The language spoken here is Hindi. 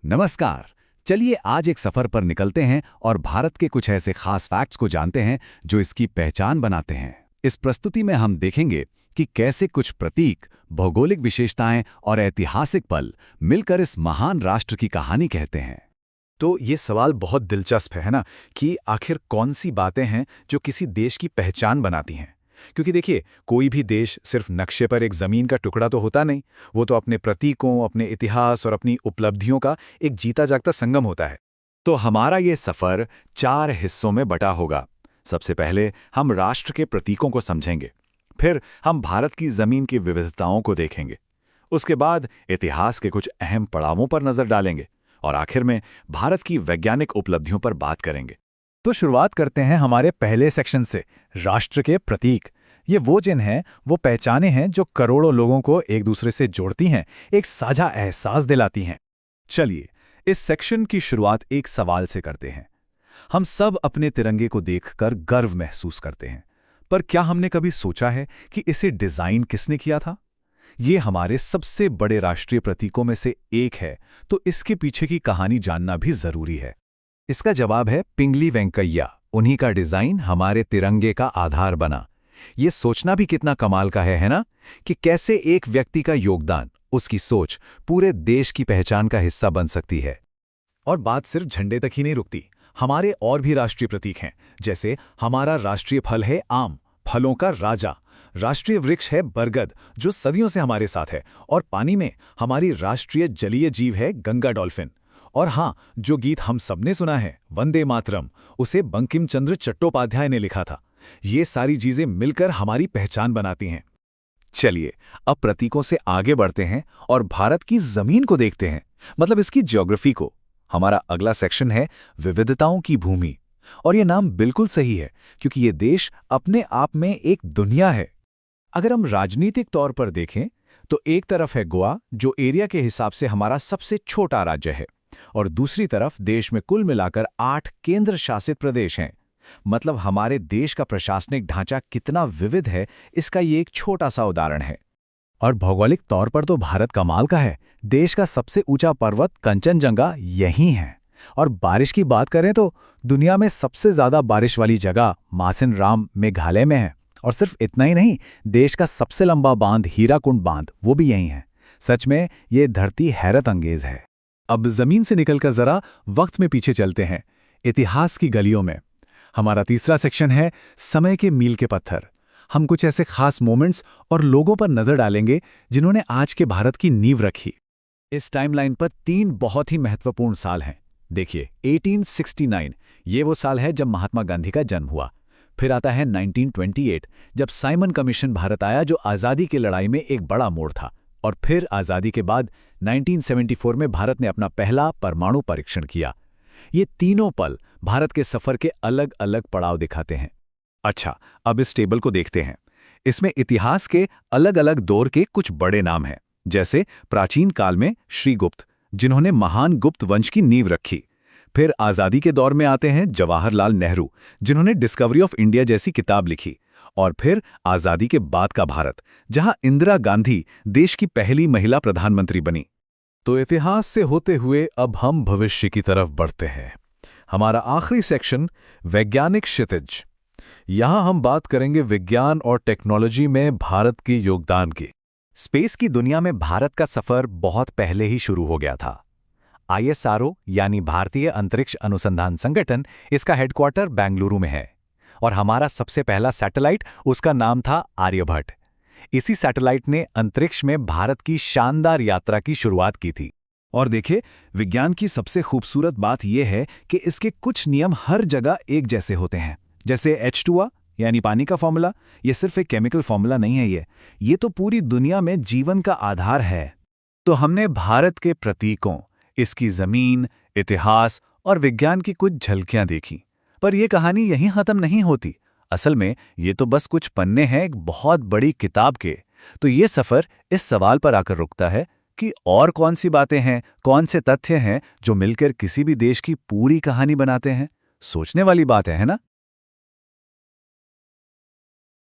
नमस्कार। चलिए आज एक सफर पर निकलते हैं और भारत के कुछ ऐसे खास फैक्ट्स को जानते हैं जो इसकी पहचान बनाते हैं। इस प्रस्तुति में हम देखेंगे कि कैसे कुछ प्रतीक, भौगोलिक विशेषताएं और ऐतिहासिक पल मिलकर इस महान राष्ट्र की कहानी कहते हैं। तो ये सवाल बहुत दिलचस्प है ना, कि आखिर कौन सी बातें हैं जो किसी देश की पहचान बनाती हैं। क्योंकि देखिए, कोई भी देश सिर्फ नक्शे पर एक ज़मीन का टुकड़ा तो होता नहीं। वो तो अपने प्रतीकों, अपने इतिहास और अपनी उपलब्धियों का एक जीता जागता संगम होता है। तो हमारा ये सफर 4 हिस्सों में बटा होगा। सबसे पहले हम राष्ट्र के प्रतीकों को समझेंगे, फिर हम भारत की जमीन की विविधताओं को देखेंगे, उसके बाद इतिहास के कुछ अहम पड़ावों पर नजर डालेंगे और आखिर में भारत की वैज्ञानिक उपलब्धियों पर बात करेंगे। तो शुरुआत करते हैं हमारे पहले सेक्शन से, राष्ट्र के प्रतीक। ये वो जिन हैं, वो पहचानें हैं जो करोड़ों लोगों को एक दूसरे से जोड़ती हैं, एक साझा एहसास दिलाती हैं। चलिए, इस सेक्शन की शुरुआत एक सवाल से करते हैं। हम सब अपने तिरंगे को देखकर गर्व महसूस करते हैं, पर क्या हमने कभी सोचा है कि इसे डिजाइन किसने किया था? ये हमारे सबसे बड़े राष्ट्रीय प्रतीकों में से एक है, तो इसके पीछे की कहानी जानना भी जरूरी है। इसका जवाब है पिंगली वेंकैया। उन्हीं का डिजाइन हमारे तिरंगे का आधार बना। ये सोचना भी कितना कमाल का है ना, कि कैसे एक व्यक्ति का योगदान, उसकी सोच पूरे देश की पहचान का हिस्सा बन सकती है। और बात सिर्फ झंडे तक ही नहीं रुकती। हमारे और भी राष्ट्रीय प्रतीक हैं, जैसे हमारा राष्ट्रीय फल है आम, फलों का राजा। राष्ट्रीय वृक्ष है बरगद, जो सदियों से हमारे साथ है। और पानी में हमारी राष्ट्रीय जलीय जीव है गंगा डॉल्फिन। और हाँ, जो गीत हम सबने सुना है, वंदे मातरम, उसे बंकिम चंद्र चट्टोपाध्याय ने लिखा था। ये सारी चीजें मिलकर हमारी पहचान बनाती हैं। चलिए, अब प्रतीकों से आगे बढ़ते हैं और भारत की जमीन को देखते हैं, मतलब इसकी ज्योग्राफी को। हमारा अगला सेक्शन है विविधताओं की भूमि। और ये नाम बिल्कुल सही है, क्योंकि ये देश अपने आप में एक दुनिया है। अगर हम राजनीतिक तौर पर देखें, तो एक तरफ है गोवा, जो एरिया के हिसाब से हमारा सबसे छोटा राज्य है, और दूसरी तरफ देश में कुल मिलाकर 8 केंद्र शासित प्रदेश हैं। मतलब हमारे देश का प्रशासनिक ढांचा कितना विविध है, इसका ये एक छोटा सा उदाहरण है। और भौगोलिक तौर पर तो भारत कमाल का है। देश का सबसे ऊंचा पर्वत कंचनजंगा यहीं है। और बारिश की बात करें तो दुनिया में सबसे ज्यादा बारिश वाली जगह मासिन राम मेघालय में है। और सिर्फ इतना ही नहीं, देश का सबसे लंबा बांध हीराकुंड बांध वो भी यहीं है। सच में ये धरती हैरत अंगेज है। अब जमीन से निकलकर जरा वक्त में पीछे चलते हैं, इतिहास की गलियों में। हमारा तीसरा सेक्शन है समय के मील के पत्थर। हम कुछ ऐसे खास मोमेंट्स और लोगों पर नजर डालेंगे जिन्होंने आज के भारत की नींव रखी। इस टाइमलाइन पर 3 बहुत ही महत्वपूर्ण साल हैं। देखिए, 1869 ये वो साल है जब महात्मा गांधी का जन्म हुआ। फिर आता है 1928, जब साइमन कमीशन भारत आया, जो आज़ादी की लड़ाई में एक बड़ा मोड़ था। और फिर आज़ादी के बाद 1974 में भारत ने अपना पहला परमाणु परीक्षण किया। ये तीनों पल भारत के सफर के अलग अलग पड़ाव दिखाते हैं। अच्छा, अब इस टेबल को देखते हैं। इसमें इतिहास के अलग अलग दौर के कुछ बड़े नाम हैं, जैसे प्राचीन काल में श्रीगुप्त, जिन्होंने महान गुप्त वंश की नींव रखी। फिर आज़ादी के दौर में आते हैं जवाहरलाल नेहरू, जिन्होंने डिस्कवरी ऑफ इंडिया जैसी किताब लिखी। और फिर आज़ादी के बाद का भारत, जहां इंदिरा गांधी देश की पहली महिला प्रधानमंत्री बनी। तो इतिहास से होते हुए अब हम भविष्य की तरफ बढ़ते हैं। हमारा आखिरी सेक्शन, वैज्ञानिक क्षितिज। यहां हम बात करेंगे विज्ञान और टेक्नोलॉजी में भारत के योगदान की। स्पेस की दुनिया में भारत का सफर बहुत पहले ही शुरू हो गया था। ISRO यानी भारतीय अंतरिक्ष अनुसंधान संगठन, इसका हेडक्वार्टर बेंगलुरु में है। और हमारा सबसे पहला सैटेलाइट, उसका नाम था आर्यभट्ट। इसी सैटेलाइट ने अंतरिक्ष में भारत की शानदार यात्रा की शुरुआत की थी। और देखिए, विज्ञान की सबसे खूबसूरत बात यह है कि इसके कुछ नियम हर जगह एक जैसे होते हैं। जैसे H2O यानी पानी का फॉर्मूला, ये सिर्फ एक केमिकल फॉर्मूला नहीं है, ये तो पूरी दुनिया में जीवन का आधार है। तो हमने भारत के प्रतीकों, इसकी जमीन, इतिहास और विज्ञान की कुछ झलकियां देखी। पर यह कहानी यहीं खत्म नहीं होती। असल में ये तो बस कुछ पन्ने हैं एक बहुत बड़ी किताब के। तो ये सफर इस सवाल पर आकर रुकता है कि और कौन सी बातें हैं, कौन से तथ्य हैं जो मिलकर किसी भी देश की पूरी कहानी बनाते हैं। सोचने वाली बात है ना?